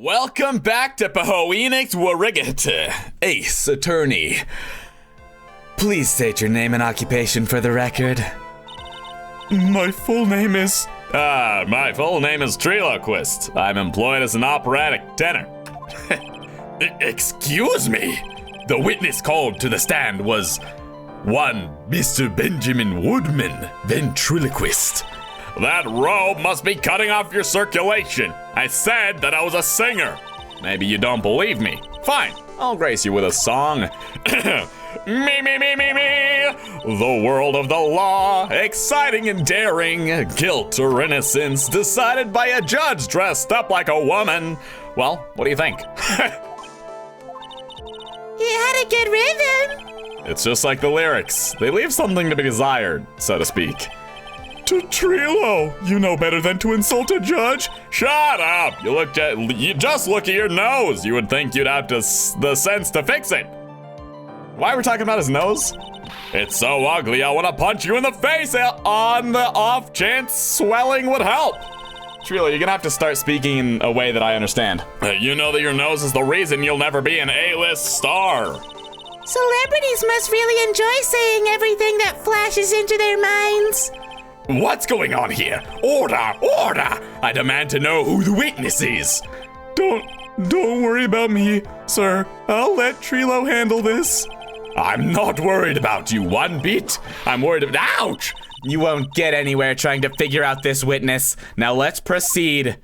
Welcome back to Phoenix Warrigate, Ace Attorney. Please state your name and occupation for the record. My full name is... My full name is Triloquist. I'm employed as an operatic tenor. Excuse me? The witness called to the stand was one Mr. Benjamin Woodman, ventriloquist. That robe must be cutting off your circulation. I said that I was a singer. Maybe you don't believe me. Fine, I'll grace you with a song. Me, me, me, me, me. The world of the law, exciting and daring. Guilt or innocence, decided by a judge dressed up like a woman. Well, what do you think? He had a good rhythm. It's just like the lyrics. They leave something to be desired, so to speak. To Trilo, you know better than to insult a judge. Shut up! You just look at your nose. You would think you'd have the sense to fix it. Why are we talking about his nose? It's so ugly, I want to punch you in the face on the off chance swelling would help. Trilo, you're gonna have to start speaking in a way that I understand. You know that your nose is the reason you'll never be an A-list star. Celebrities must really enjoy saying everything that flashes into their minds. What's going on here? Order! Order! I demand to know who the witness is. Don't worry about me, sir. I'll let Trilo handle this. I'm not worried about you one bit. I'm worried about— Ouch! You won't get anywhere trying to figure out this witness. Now let's proceed.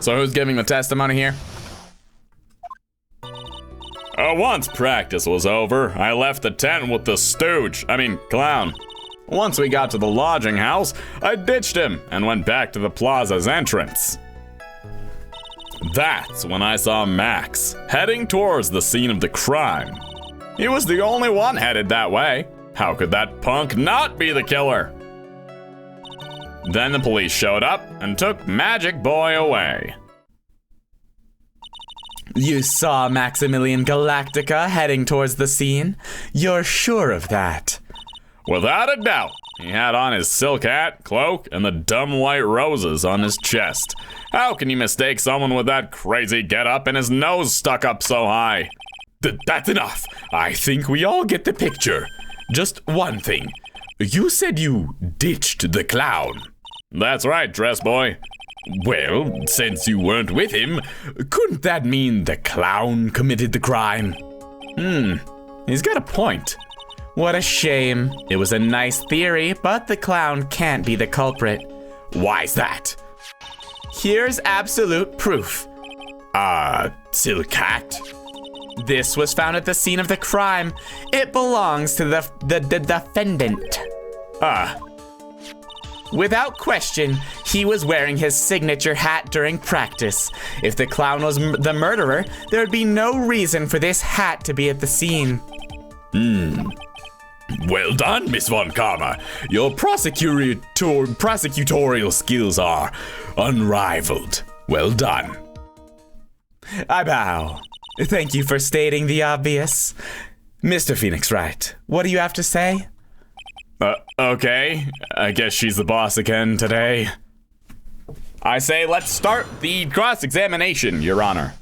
So who's giving the testimony here? Once practice was over, I left the tent with the clown. Once we got to the lodging house, I ditched him and went back to the plaza's entrance. That's when I saw Max heading towards the scene of the crime. He was the only one headed that way. How could that punk not be the killer? Then the police showed up and took Magic Boy away. You saw Maximilian Galactica heading towards the scene? You're sure of that? Without a doubt. He had on his silk hat, cloak, and the dumb white roses on his chest. How can you mistake someone with that crazy getup and his nose stuck up so high? That's enough. I think we all get the picture. Just one thing. You said you ditched the clown. That's right, dress boy. Well, since you weren't with him, couldn't that mean the clown committed the crime? He's got a point. What a shame. It was a nice theory, but the clown can't be the culprit. Why's that? Here's absolute proof. Silk hat? This was found at the scene of the crime. It belongs to the defendant. Without question, he was wearing his signature hat during practice. If the clown was the murderer, there would be no reason for this hat to be at the scene. Well done, Miss Von Karma. Your prosecutorial skills are unrivaled. Well done. I bow. Thank you for stating the obvious. Mr. Phoenix Wright, what do you have to say? Okay. I guess she's the boss again today. I say let's start the cross-examination, Your Honor.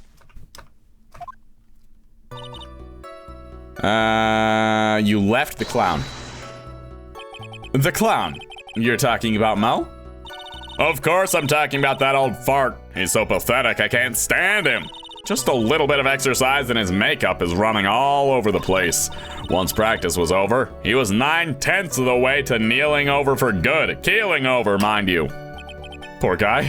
You left the clown. The clown? You're talking about Mo? Of course I'm talking about that old fart. He's so pathetic I can't stand him. Just a little bit of exercise and his makeup is running all over the place. Once practice was over, he was 9/10 of the way to kneeling over for good. Keeling over, mind you. Poor guy.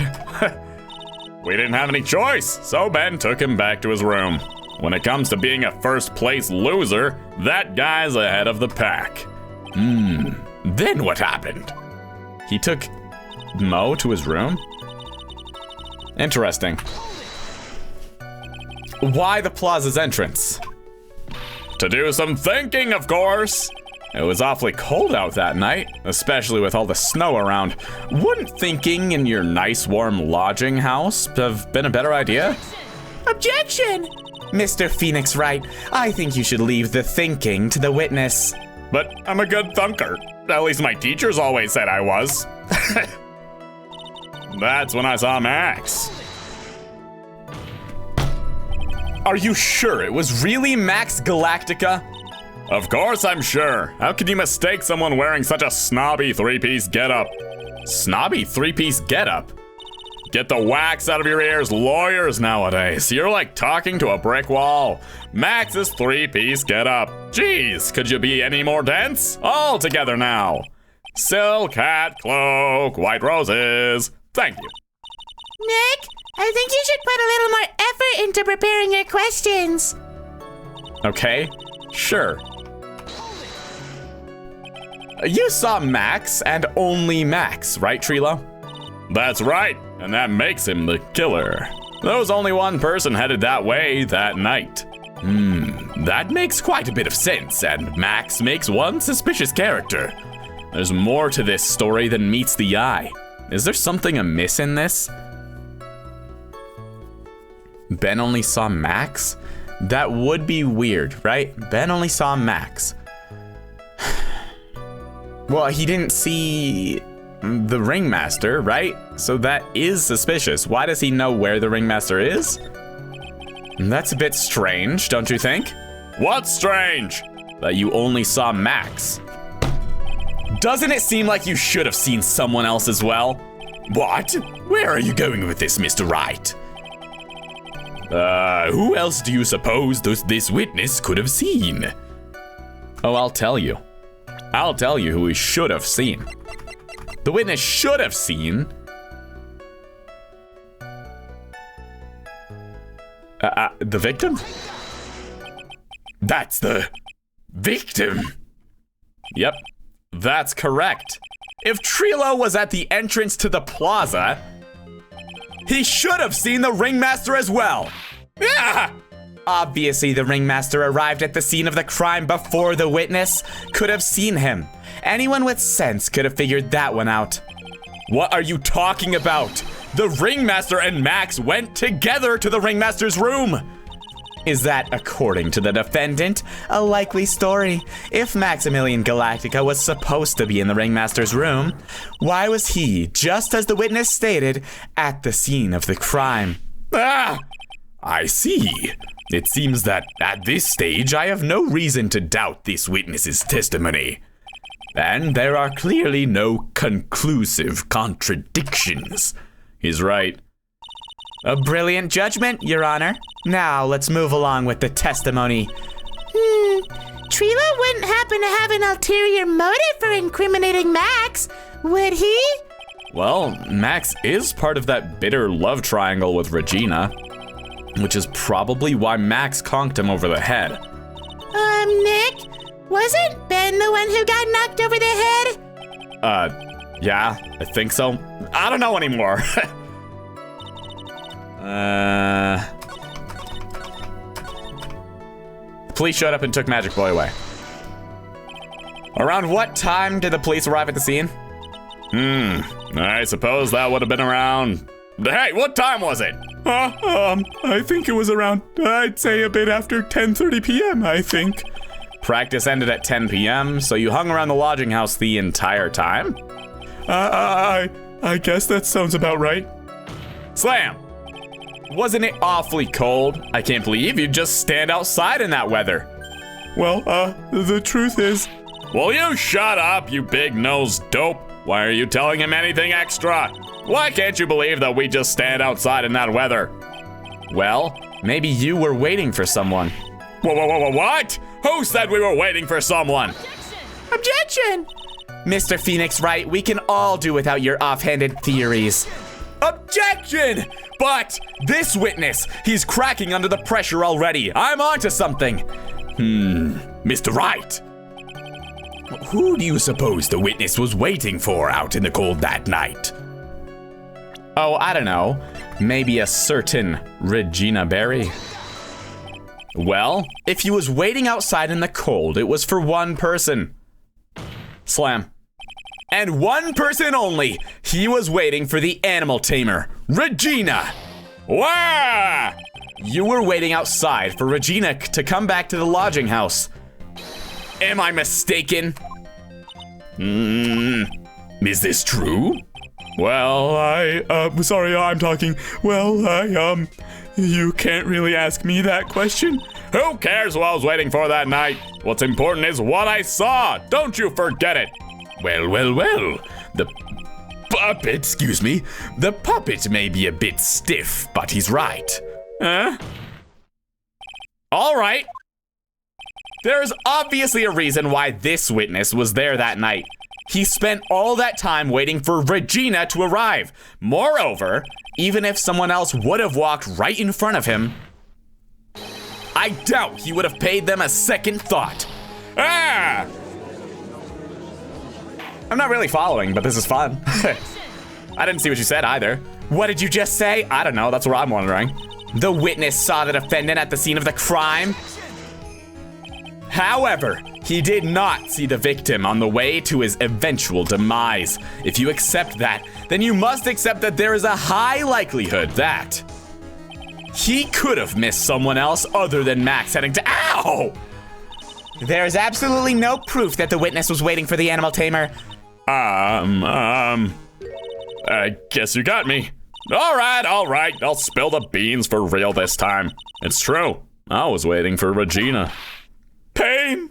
We didn't have any choice, so Ben took him back to his room. When it comes to being a first-place loser, that guy's ahead of the pack. Then what happened? He took Mo to his room? Interesting. Why the plaza's entrance? To do some thinking, of course. It was awfully cold out that night, especially with all the snow around. Wouldn't thinking in your nice warm lodging house have been a better idea? Objection! Mr. Phoenix Wright, I think you should leave the thinking to the witness. But I'm a good thunker. At least my teachers always said I was. That's when I saw Max. Are you sure it was really Max Galactica? Of course I'm sure. How could you mistake someone wearing such a snobby three-piece getup? Snobby three-piece getup? Get the wax out of your ears, lawyers nowadays. You're like talking to a brick wall. Max's three-piece getup. Jeez, could you be any more dense? All together now. Silk hat, cloak, white roses. Thank you. Nick, I think you should put a little more effort into preparing your questions. Okay, sure. You saw Max and only Max, right, Trilo? That's right, and that makes him the killer. There was only one person headed that way that night. That makes quite a bit of sense, and Max makes one suspicious character. There's more to this story than meets the eye. Is there something amiss in this? Ben only saw Max? That would be weird, right? Ben only saw Max. Well, he didn't see the ringmaster, right? So that is suspicious. Why does he know where the ringmaster is? That's a bit strange, don't you think? What's strange? That you only saw Max. Doesn't it seem like you should have seen someone else as well? What? Where are you going with this, Mr. Wright? Who else do you suppose this witness could have seen? Oh, I'll tell you. I'll tell you who he should have seen. The witness should have seen... the victim? That's the victim. Yep, that's correct. If Trilo was at the entrance to the plaza, he should have seen the ringmaster as well. Yeah! Obviously, the ringmaster arrived at the scene of the crime before the witness could have seen him. Anyone with sense could have figured that one out. What are you talking about? The ringmaster and Max went together to the ringmaster's room. Is that, according to the defendant, a likely story? If Maximilian Galactica was supposed to be in the ringmaster's room, why was he, just as the witness stated, at the scene of the crime? Ah! I see. It seems that at this stage I have no reason to doubt this witness's testimony. And there are clearly no conclusive contradictions. He's right. A brilliant judgment, Your Honor. Now let's move along with the testimony. Trilo wouldn't happen to have an ulterior motive for incriminating Max, would he? Well, Max is part of that bitter love triangle with Regina, which is probably why Max conked him over the head. Nick, wasn't Ben the one who got knocked over the head? Yeah, I think so. I don't know anymore. Police showed up and took Magic Boy away. Around what time did the police arrive at the scene? I suppose that would have been around... Hey, what time was it? I think it was around, I'd say a bit after 10:30 p.m., I think. Practice ended at 10 p.m., so you hung around the lodging house the entire time? I guess that sounds about right. Slam! Wasn't it awfully cold? I can't believe you'd just stand outside in that weather. Well, the truth is... Will you shut up, you big-nosed dope? Why are you telling him anything extra? Why can't you believe that we just stand outside in that weather? Well, maybe you were waiting for someone. What? Who said we were waiting for someone? Objection! Mr. Phoenix Wright, we can all do without your offhanded theories. Objection! But this witness, he's cracking under the pressure already. I'm onto something. Mr. Wright. Who do you suppose the witness was waiting for out in the cold that night? Oh, I don't know. Maybe a certain Regina Berry. Well, if he was waiting outside in the cold, it was for one person. Slam. And one person only. He was waiting for the animal tamer, Regina. Wah! You were waiting outside for Regina to come back to the lodging house. Am I mistaken? Is this true? Well, sorry, I'm talking. Well, You can't really ask me that question. Who cares what I was waiting for that night? What's important is what I saw. Don't you forget it. Well. The puppet may be a bit stiff, but he's right. Huh? All right. There's obviously a reason why this witness was there that night. He spent all that time waiting for Regina to arrive. Moreover, even if someone else would have walked right in front of him, I doubt he would have paid them a second thought. Ah! I'm not really following, but this is fun. I didn't see what you said either. What did you just say? I don't know, that's what I'm wondering. The witness saw the defendant at the scene of the crime. However, he did not see the victim on the way to his eventual demise. If you accept that, then you must accept that there is a high likelihood that he could have missed someone else other than Max heading to— Ow! There is absolutely no proof that the witness was waiting for the animal tamer. I guess you got me. All right. I'll spill the beans for real this time. It's true. I was waiting for Regina. Pain!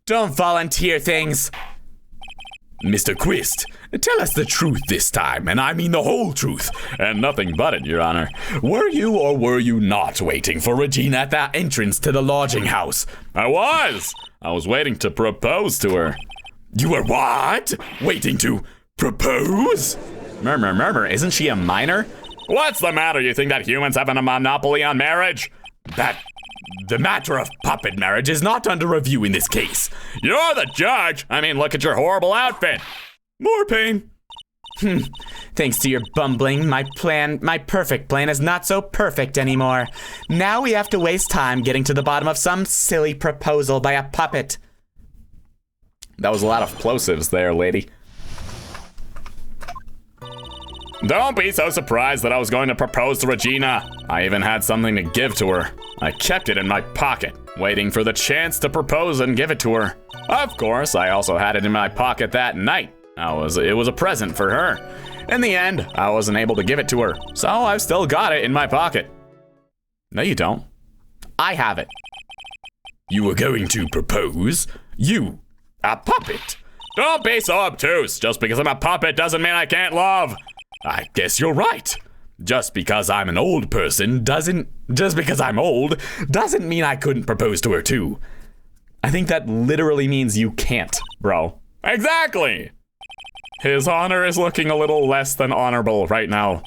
Don't volunteer things. Mr. Quist, tell us the truth this time, and I mean the whole truth, and nothing but it, Your Honor. Were you or were you not waiting for Regina at the entrance to the lodging house? I was waiting to propose to her. You were what? Waiting to propose? Murmur, isn't she a minor? What's the matter? You think that humans have a monopoly on marriage? The matter of puppet marriage is not under review in this case. You're the judge. I mean, look at your horrible outfit. More pain. Thanks to your bumbling, my perfect plan is not so perfect anymore. Now we have to waste time getting to the bottom of some silly proposal by a puppet. That was a lot of plosives there, lady. Don't be so surprised that I was going to propose to Regina. I even had something to give to her. I kept it in my pocket, waiting for the chance to propose and give it to her. Of course, I also had it in my pocket that night. It was a present for her. In the end, I wasn't able to give it to her, so I've still got it in my pocket. No, you don't. I have it. You were going to propose? You, a puppet? Don't be so obtuse. Just because I'm a puppet doesn't mean I can't love. I guess you're right. Just because I'm an old person doesn't mean I couldn't propose to her too. I think that literally means you can't, bro. Exactly. His honor is looking a little less than honorable right now.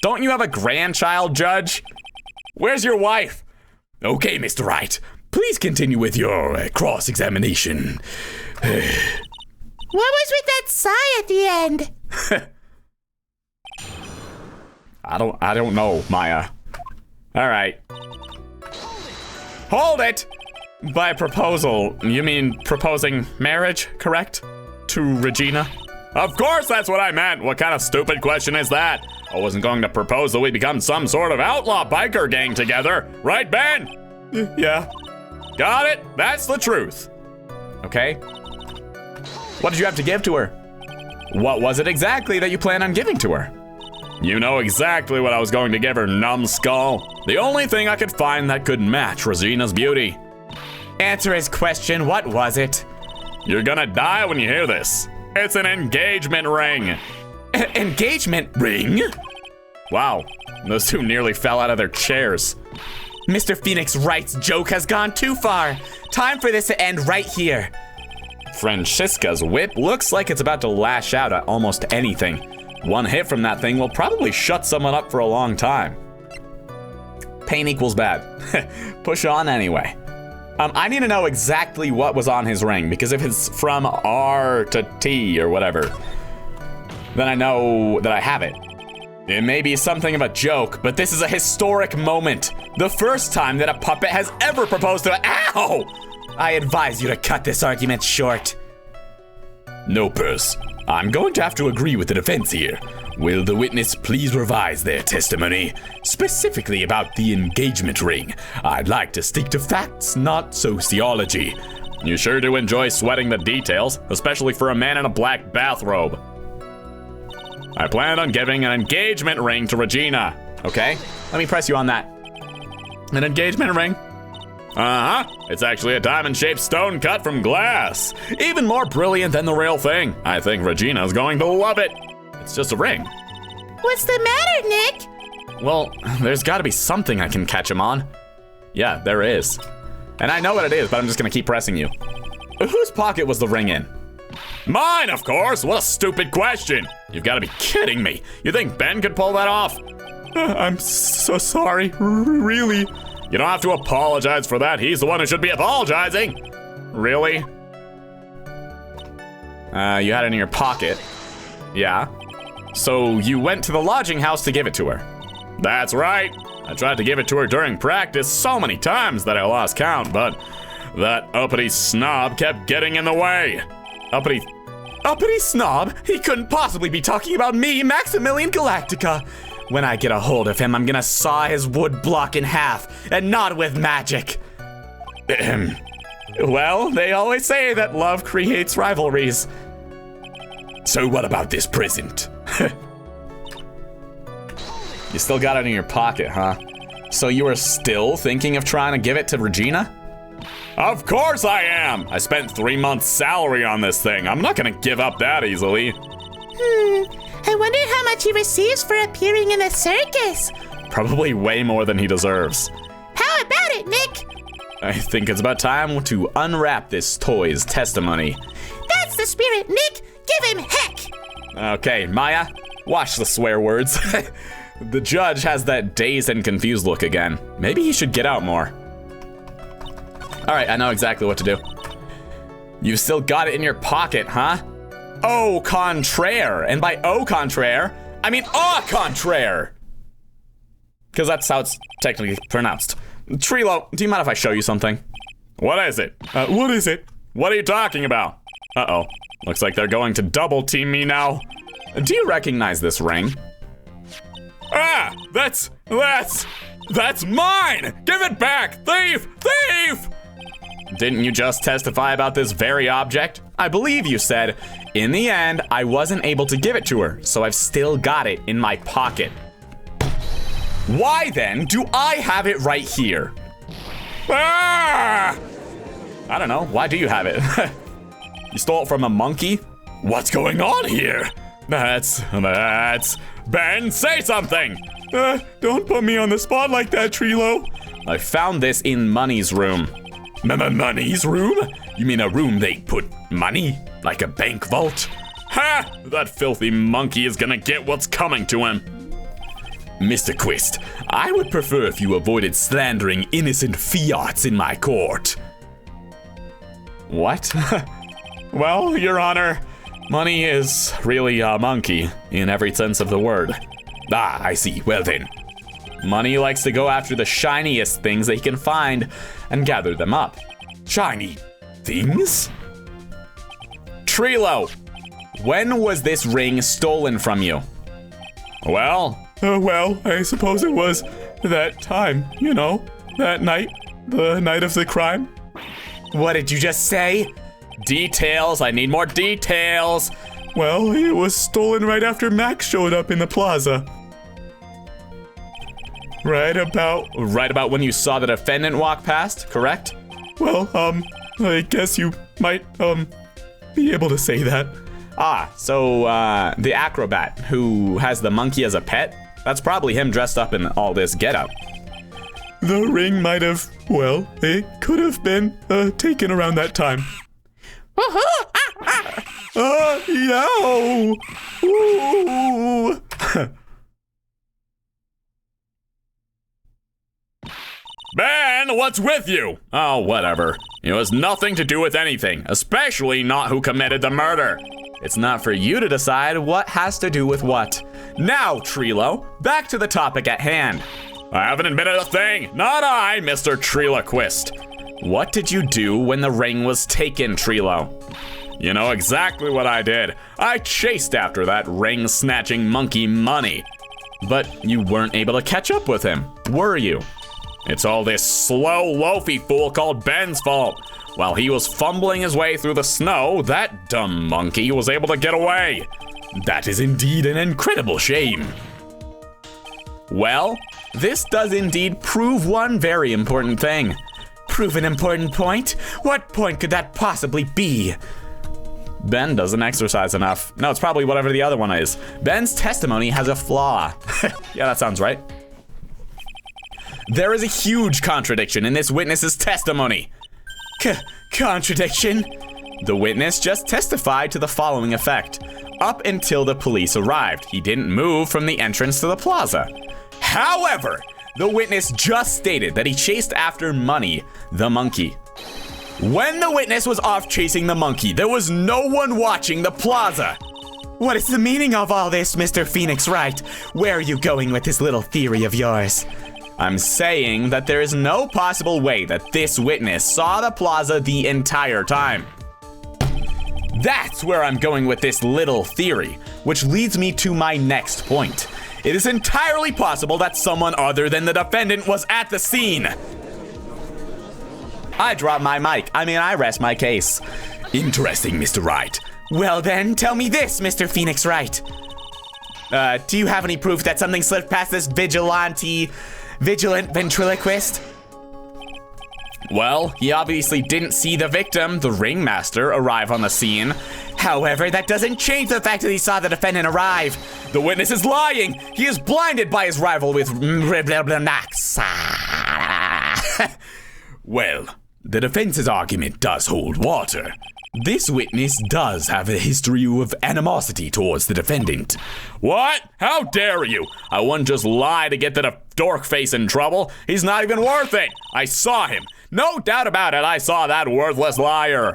Don't you have a grandchild, Judge? Where's your wife? Okay, Mr. Wright. Please continue with your cross-examination. What was with that sigh at the end? I don't know, Maya. All right. Hold it! By proposal, you mean proposing marriage, correct? To Regina? Of course that's what I meant. What kind of stupid question is that? I wasn't going to propose that we become some sort of outlaw biker gang together. Right, Ben? Yeah. Got it? That's the truth. Okay. What did you have to give to her? What was it exactly that you plan on giving to her? You know exactly what I was going to give her, numbskull. The only thing I could find that could match Regina's beauty. Answer his question. What was it? You're gonna die when you hear this. It's an engagement ring. Engagement ring? Wow, those two nearly fell out of their chairs. Mr. Phoenix Wright's joke has gone too far. Time for this to end right here. Francisca's whip looks like it's about to lash out at almost anything. One hit from that thing will probably shut someone up for a long time. Pain equals bad. Push on anyway. I need to know exactly what was on his ring, because if it's from R to T or whatever, then I know that I have it. It may be something of a joke, but this is a historic moment. The first time that a puppet has ever proposed to— Ow! I advise you to cut this argument short. No, Purse. I'm going to have to agree with the defense here. Will the witness please revise their testimony, specifically about the engagement ring? I'd like to stick to facts, not sociology. You sure do enjoy sweating the details, especially for a man in a black bathrobe. I planned on giving an engagement ring to Regina. Okay, let me press you on that. An engagement ring. It's actually a diamond-shaped stone cut from glass. Even more brilliant than the real thing. I think Regina's going to love it. It's just a ring. What's the matter, Nick? Well, there's gotta be something I can catch him on. Yeah, there is. And I know what it is, but I'm just gonna keep pressing you. Whose pocket was the ring in? Mine, of course. What a stupid question. You've got to be kidding me. You think Ben could pull that off? I'm so sorry, really. You don't have to apologize for that. He's the one who should be apologizing. Really? You had it in your pocket. Yeah. So you went to the lodging house to give it to her. That's right. I tried to give it to her during practice so many times that I lost count, but that uppity snob kept getting in the way. Uppity snob? He couldn't possibly be talking about me, Maximilian Galactica. When I get a hold of him, I'm gonna saw his wood block in half, and not with magic. Well, they always say that love creates rivalries. So what about this present? You still got it in your pocket, huh? So you were still thinking of trying to give it to Regina? Of course I am! I spent 3 months' salary on this thing. I'm not gonna give up that easily. I wonder how much he receives for appearing in a circus. Probably way more than he deserves. How about it, Nick? I think it's about time to unwrap this toy's testimony. That's the spirit, Nick. Give him heck. Okay, Maya, watch the swear words. The judge has that dazed and confused look again. Maybe he should get out more. All right, I know exactly what to do. You've still got it in your pocket, huh? Au contraire. And by au contraire, I mean au contraire. Because that's how it's technically pronounced. Trilo, do you mind if I show you something? What is it? What is it? What are you talking about? Uh-oh. Looks like they're going to double team me now. Do you recognize this ring? Ah! That's mine! Give it back! Thief! Thief! Didn't you just testify about this very object? I believe you said, in the end, I wasn't able to give it to her, so I've still got it in my pocket. Why then do I have it right here? Ah! I don't know, why do you have it? You stole it from a monkey? What's going on here? That's... Ben, say something! Don't put me on the spot like that, Trilo. I found this in Money's room. Money's room? You mean a room they put money? Like a bank vault? Ha! That filthy monkey is gonna get what's coming to him. Mr. Quist, I would prefer if you avoided slandering innocent fiats in my court. What? Well, Your Honor, Money is really a monkey in every sense of the word. Ah, I see. Well then. Money likes to go after the shiniest things that he can find and gather them up. Shiny things? Trilo, when was this ring stolen from you? Well, I suppose it was that time, you know, that night, the night of the crime. What did you just say? Details, I need more details. Well, it was stolen right after Max showed up in the plaza. Right about when you saw the defendant walk past, correct? Well, I guess you might, be able to say that. Ah, so, the acrobat who has the monkey as a pet? That's probably him dressed up in all this getup. The ring might have, well, it could have been, taken around that time. Yow! Ooh! Ben, what's with you? Oh, whatever. It has nothing to do with anything, especially not who committed the murder. It's not for you to decide what has to do with what. Now, Trilo, back to the topic at hand. I haven't admitted a thing. Not I, Mr. Triloquist. What did you do when the ring was taken, Trilo? You know exactly what I did. I chased after that ring-snatching monkey Money. But you weren't able to catch up with him, were you? It's all this slow, loafy fool called Ben's fault. While he was fumbling his way through the snow, that dumb monkey was able to get away. That is indeed an incredible shame. Well, this does indeed prove one very important thing. Prove an important point? What point could that possibly be? Ben doesn't exercise enough. No, it's probably whatever the other one is. Ben's testimony has a flaw. Yeah, that sounds right. There is a huge contradiction in this witness's testimony. Contradiction? The witness just testified to the following effect. Up until the police arrived, he didn't move from the entrance to the plaza. However, the witness just stated that he chased after Money, the monkey. When the witness was off chasing the monkey, there was no one watching the plaza. What is the meaning of all this, Mr. Phoenix Wright? Where are you going with this little theory of yours? I'm saying that there is no possible way that this witness saw the plaza the entire time. That's where I'm going with this little theory, which leads me to my next point. It is entirely possible that someone other than the defendant was at the scene. I drop my mic. I rest my case. Interesting, Mr. Wright. Well then, tell me this, Mr. Phoenix Wright. Do you have any proof that something slipped past this vigilant ventriloquist? Well, he obviously didn't see the victim, the ringmaster, arrive on the scene. However, that doesn't change the fact that he saw the defendant arrive. The witness is lying. He is blinded by his rival with Well, the defense's argument does hold water. This witness does have a history of animosity towards the defendant. What? How dare you? I wouldn't just lie to get the dork face in trouble. He's not even worth it. I saw him. No doubt about it, I saw that worthless liar.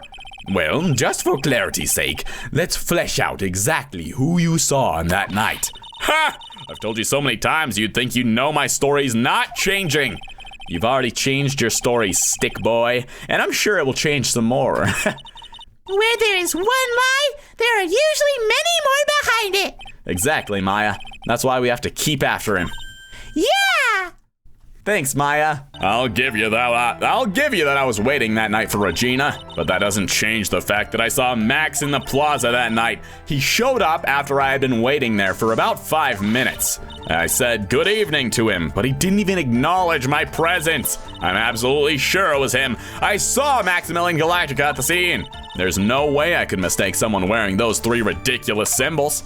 Well, just for clarity's sake, let's flesh out exactly who you saw on that night. Ha! I've told you so many times you'd think you know my story's not changing. You've already changed your story, stick boy, and I'm sure it will change some more. Where there is one lie, there are usually many more behind it. Exactly, Maya. That's why we have to keep after him. Yeah! Thanks, Maya. I'll give you that I was waiting that night for Regina, but that doesn't change the fact that I saw Max in the plaza that night. He showed up after I had been waiting there for about 5 minutes. I said good evening to him, but he didn't even acknowledge my presence. I'm absolutely sure it was him. I saw Maximilian Galactica at the scene. There's no way I could mistake someone wearing those 3 ridiculous symbols.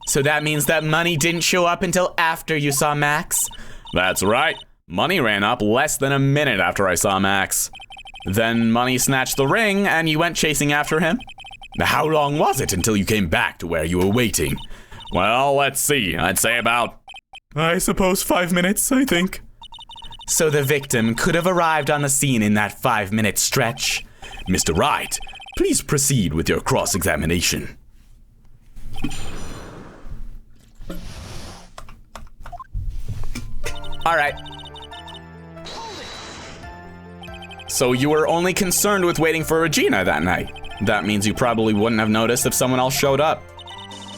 So that means that Money didn't show up until after you saw Max? That's right. Money ran up less than a minute after I saw Max. Then Money snatched the ring and you went chasing after him? How long was it until you came back to where you were waiting? Well, let's see. I'd say about... I suppose 5 minutes, I think. So the victim could have arrived on the scene in that 5-minute stretch? Mr. Wright, please proceed with your cross-examination. All right. So you were only concerned with waiting for Regina that night. That means you probably wouldn't have noticed if someone else showed up.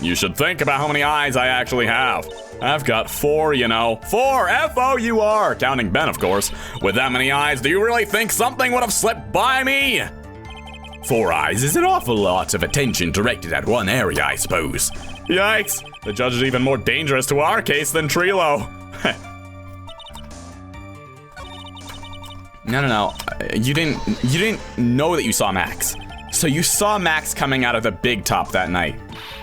You should think about how many eyes I actually have. I've got 4, you know. 4, F-O-U-R, counting Ben, of course. With that many eyes, do you really think something would have slipped by me? 4 eyes is an awful lot of attention directed at one area, I suppose. Yikes, the judge is even more dangerous to our case than Trilo. No. You didn't know that you saw Max. So you saw Max coming out of the big top that night.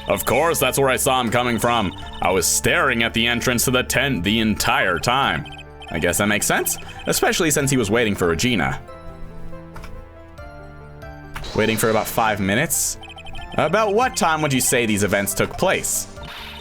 Of course, that's where I saw him coming from. I was staring at the entrance to the tent the entire time. I guess that makes sense, especially since he was waiting for Regina. Waiting for about 5 minutes? About what time would you say these events took place?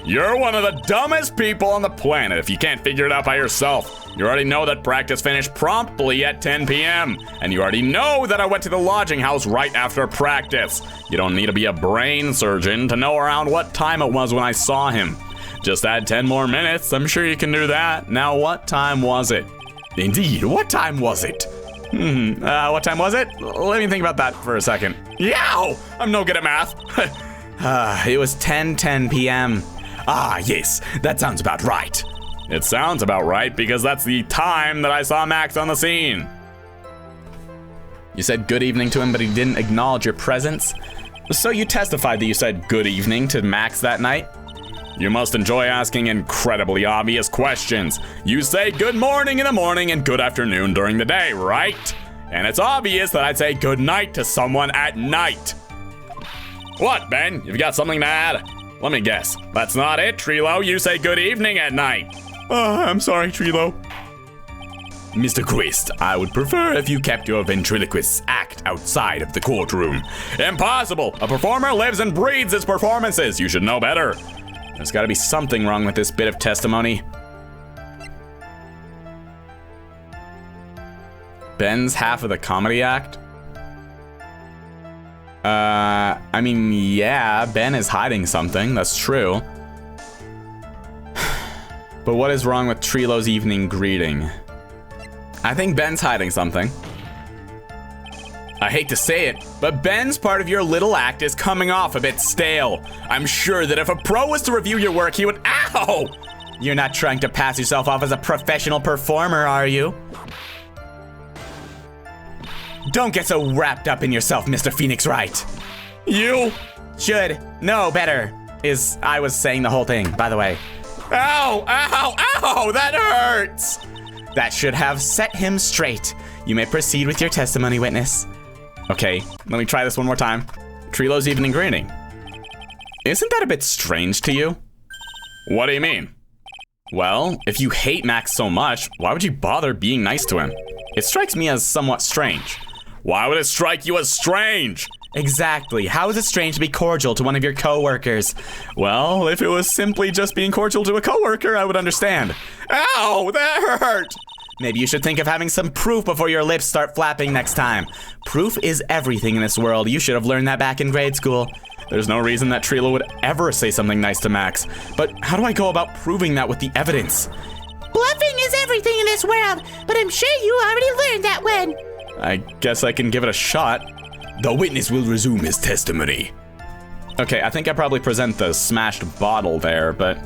You're one of the dumbest people on the planet if you can't figure it out by yourself. You already know that practice finished promptly at 10 p.m. And you already know that I went to the lodging house right after practice. You don't need to be a brain surgeon to know around what time it was when I saw him. Just add 10 more minutes, I'm sure you can do that. Now, what time was it? Indeed, what time was it? What time was it? Let me think about that for a second. Yow! I'm no good at math. It was 10:10 p.m. Ah, yes, that sounds about right. It sounds about right because that's the time that I saw Max on the scene. You said good evening to him, but he didn't acknowledge your presence? So you testified that you said good evening to Max that night? You must enjoy asking incredibly obvious questions. You say good morning in the morning and good afternoon during the day, right? And it's obvious that I'd say good night to someone at night. What, Ben? You've got something to add? Let me guess. That's not it, Trilo. You say good evening at night. I'm sorry, Trilo. Mr. Quist, I would prefer if you kept your ventriloquist's act outside of the courtroom. Impossible! A performer lives and breathes its performances. You should know better. There's gotta be something wrong with this bit of testimony. Ben's half of the comedy act? I mean, yeah, Ben is hiding something, that's true. But what is wrong with Trilo's evening greeting? I think Ben's hiding something. I hate to say it, but Ben's part of your little act is coming off a bit stale. I'm sure that if a pro was to review your work, he would— Ow! You're not trying to pass yourself off as a professional performer, are you? Don't get so wrapped up in yourself, Mr. Phoenix Wright. You should know better. I was saying the whole thing, by the way. Ow! Ow! Ow! That hurts! That should have set him straight. You may proceed with your testimony, witness. Okay, let me try this one more time. Trilo's evening greeting. Isn't that a bit strange to you? What do you mean? Well, if you hate Max so much, why would you bother being nice to him? It strikes me as somewhat strange. Why would it strike you as strange? Exactly. How is it strange to be cordial to one of your co-workers? Well, if it was simply just being cordial to a co-worker, I would understand. Ow, that hurt! Maybe you should think of having some proof before your lips start flapping next time. Proof is everything in this world. You should have learned that back in grade school. There's no reason that Trilo would ever say something nice to Max. But how do I go about proving that with the evidence? Bluffing is everything in this world, but I'm sure you already learned that one. I guess I can give it a shot. The witness will resume his testimony. Okay, I think I probably present the smashed bottle there, but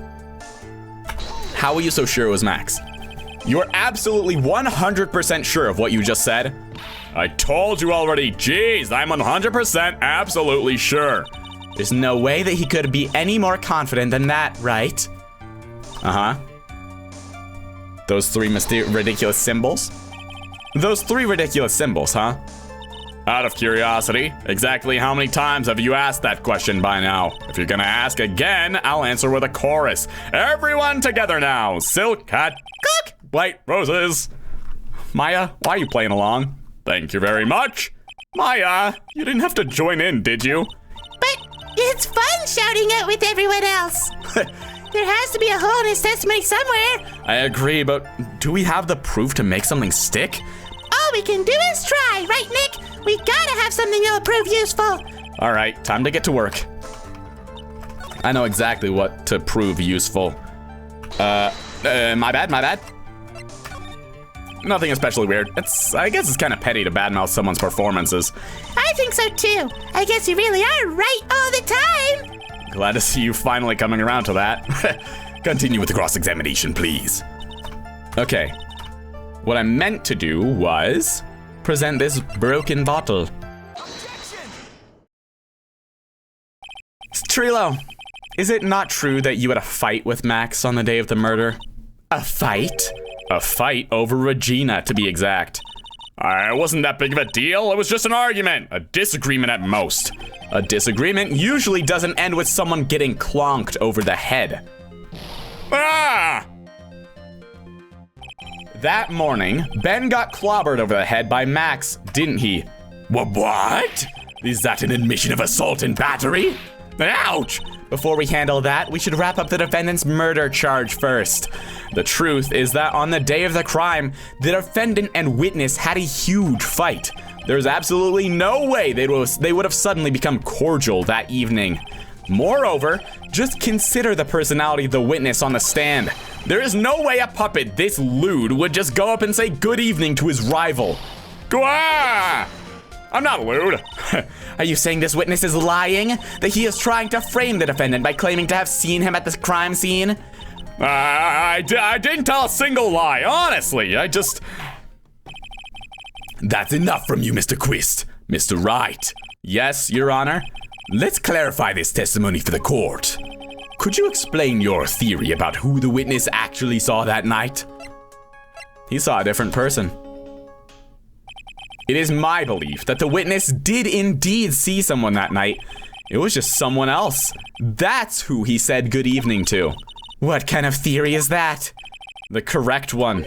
how were you so sure it was Max? You're absolutely 100% sure of what you just said? I told you already. Jeez, I'm 100% absolutely sure. There's no way that he could be any more confident than that, right? Uh-huh. Those three ridiculous symbols? Those three ridiculous symbols, huh? Out of curiosity, exactly how many times have you asked that question by now? If you're gonna ask again, I'll answer with a chorus. Everyone together now. Silk hat, cook, white roses. Maya, why are you playing along? Thank you very much. Maya, you didn't have to join in, did you? But it's fun shouting out with everyone else. There has to be a hole in his testimony somewhere. I agree, but do we have the proof to make something stick? All we can do is try, right, Nick? We gotta have something that'll prove useful. All right, time to get to work. I know exactly what to prove useful. My bad. Nothing especially weird. I guess it's kind of petty to badmouth someone's performances. I think so too. I guess you really are right all the time. Glad to see you finally coming around to that. Continue with the cross-examination, please. Okay. What I meant to do was present this broken bottle. Trilo, is it not true that you had a fight with Max on the day of the murder? A fight? A fight over Regina, to be exact. It wasn't that big of a deal. It was just an argument. A disagreement at most. A disagreement usually doesn't end with someone getting clonked over the head. Ah! That morning, Ben got clobbered over the head by Max, didn't he? What? Is that an admission of assault and battery? Ouch! Before we handle that, we should wrap up the defendant's murder charge first. The truth is that on the day of the crime, the defendant and witness had a huge fight. There's absolutely no way they would have suddenly become cordial that evening. Moreover, just consider the personality of the witness on the stand. There is no way a puppet this lewd would just go up and say good evening to his rival. Gah! I'm not lewd. Are you saying this witness is lying? That he is trying to frame the defendant by claiming to have seen him at the crime scene? I didn't tell a single lie, honestly. That's enough from you, Mr. Quist. Mr. Wright. Yes, Your Honor. let's clarify this testimony for the court. Could you explain your theory about who the witness actually saw that night? He saw a different person. It is my belief that the witness did indeed see someone that night. It was just someone else. That's who he said good evening to. What kind of theory is that? The correct one.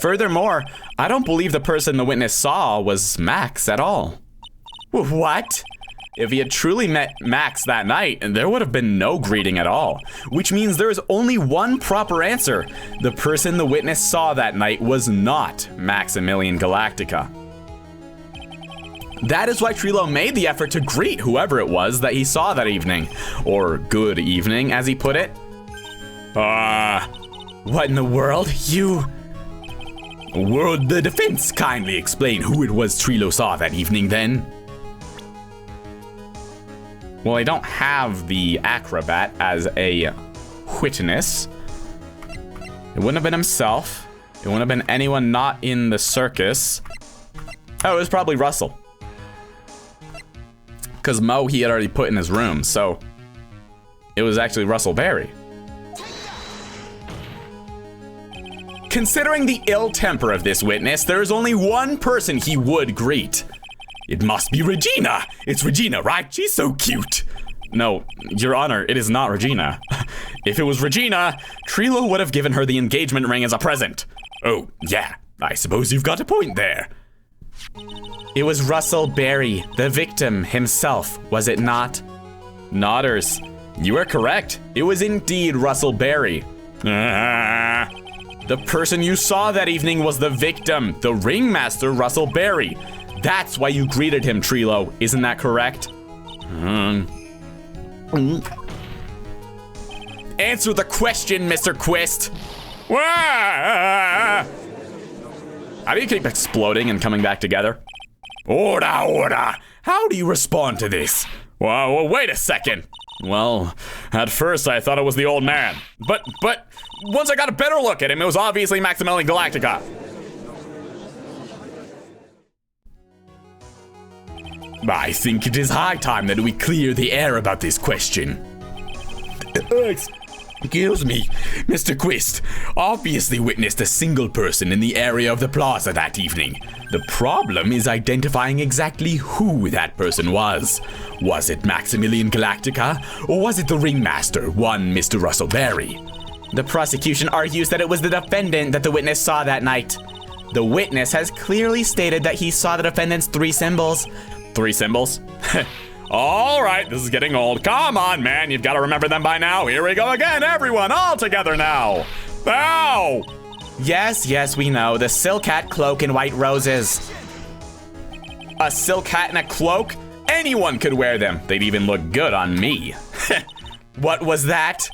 Furthermore, I don't believe the person the witness saw was Max at all. What? If he had truly met Max that night, there would have been no greeting at all. Which means there is only one proper answer. The person the witness saw that night was not Maximilian Galactica. That is why Trilo made the effort to greet whoever it was that he saw that evening. Or good evening, as he put it. What in the world? Would the defense kindly explain who it was Trilo saw that evening then? Well, I don't have the acrobat as a witness. It wouldn't have been himself. It wouldn't have been anyone not in the circus. Oh, it was probably Russell. Because Mo he had already put in his room, so it was actually Russell Berry. Considering the ill temper of this witness, there is only one person he would greet. It must be Regina. It's Regina, right? She's so cute. No, Your Honor, it is not Regina. If it was Regina, Trilo would have given her the engagement ring as a present. Oh, yeah. I suppose you've got a point there. It was Russell Berry, the victim himself, was it not? Nodders, you are correct. It was indeed Russell Berry. The person you saw that evening was the victim, the ringmaster Russell Berry. That's why you greeted him, Trilo. Isn't that correct? Answer the question, Mr. Quist. How do you keep exploding and coming back together? Order. How do you respond to this? Well, wait a second. Well, at first I thought it was the old man. But once I got a better look at him, it was obviously Maximilian Galactica. I think it is high time that we clear the air about this question. Excuse me, Mr. Quist obviously witnessed a single person in the area of the plaza that evening. The problem is identifying exactly who that person was. Was it Maximilian Galactica, or was it the ringmaster, one Mr. Russell Berry? The prosecution argues that it was the defendant that the witness saw that night. The witness has clearly stated that he saw the defendant's 3 symbols. 3 symbols? All right, this is getting old. Come on, man, you've got to remember them by now. Here we go again, everyone, all together now. Ow! Yes, we know. The silk hat, cloak, and white roses. A silk hat and a cloak? Anyone could wear them. They'd even look good on me. What was that?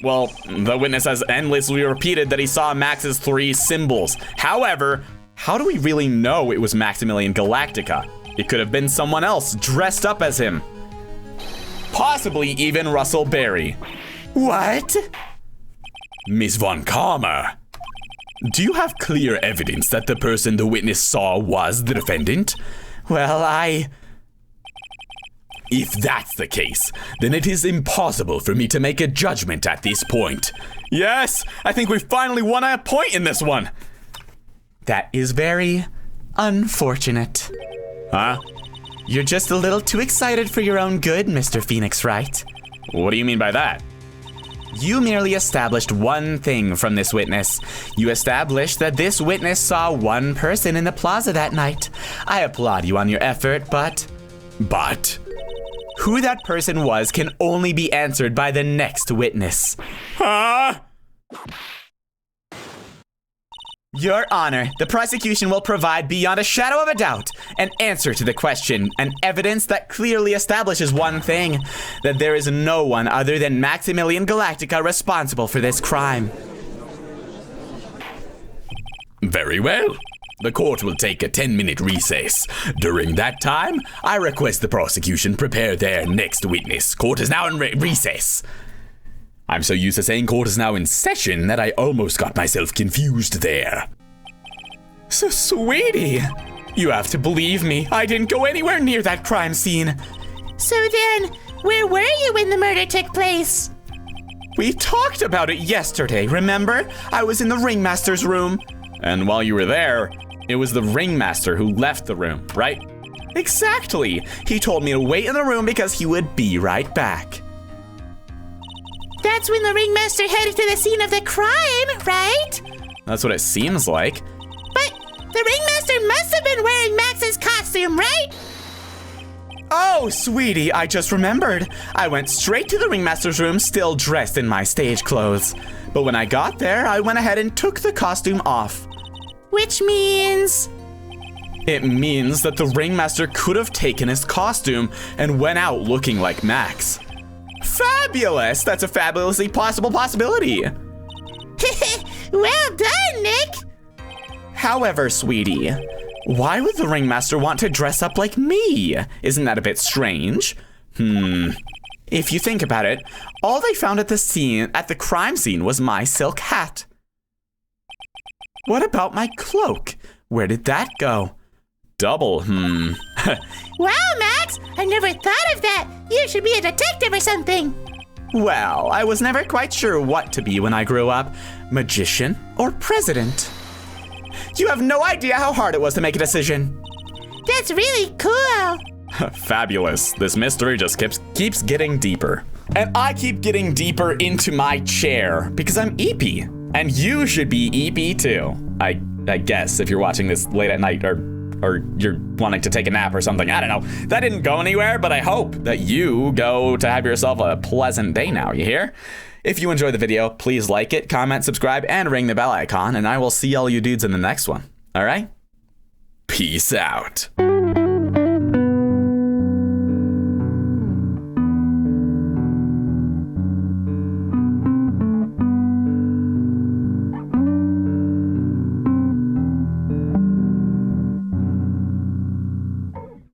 Well, the witness has endlessly repeated that he saw Max's 3 symbols. However, how do we really know it was Maximilian Galactica? It could have been someone else dressed up as him. Possibly even Russell Berry. What? Miss Von Karma, do you have clear evidence that the person the witness saw was the defendant? Well, If that's the case, then it is impossible for me to make a judgment at this point. Yes, I think we finally won a point in this one. That is very unfortunate. Huh? You're just a little too excited for your own good, Mr. Phoenix Wright. What do you mean by that? You merely established one thing from this witness. You established that this witness saw one person in the plaza that night. I applaud you on your effort, but who that person was can only be answered by the next witness. Huh? Your Honor, the prosecution will provide beyond a shadow of a doubt an answer to the question, and evidence that clearly establishes one thing, that there is no one other than Maximilian Galactica responsible for this crime. Very well. The court will take a 10-minute recess. During that time, I request the prosecution prepare their next witness. Court is now in recess. I'm so used to saying court is now in session that I almost got myself confused there. So, sweetie, you have to believe me. I didn't go anywhere near that crime scene. So then, Where were you when the murder took place? We talked about it yesterday, remember? I was in the ringmaster's room. And while you were there, it was the ringmaster who left the room, right? Exactly. He told me to wait in the room because he would be right back. That's when the ringmaster headed to the scene of the crime, right? That's what it seems like. But the ringmaster must have been wearing Max's costume, right? Oh, sweetie, I just remembered. I went straight to the ringmaster's room still dressed in my stage clothes. But when I got there, I went ahead and took the costume off. Which means... It means that the ringmaster could have taken his costume and went out looking like Max. Fabulous! That's a fabulously possible possibility. Well done, Nick! However, sweetie, why would the ringmaster want to dress up like me? Isn't that a bit strange? If you think about it, all they found at the crime scene was my silk hat. What about my cloak? Where did that go? Double, Wow, Max! I never thought of that! You should be a detective or something! Well, I was never quite sure what to be when I grew up. Magician or president? You have no idea how hard it was to make a decision. That's really cool! Fabulous. This mystery just keeps getting deeper. And I keep getting deeper into my chair because I'm eepy. And you should be eepy too. I guess if you're watching this late at night or you're wanting to take a nap or something. I don't know. That didn't go anywhere, but I hope that you go to have yourself a pleasant day now, you hear? If you enjoyed the video, please like it, comment, subscribe, and ring the bell icon, and I will see all you dudes in the next one. All right? Peace out.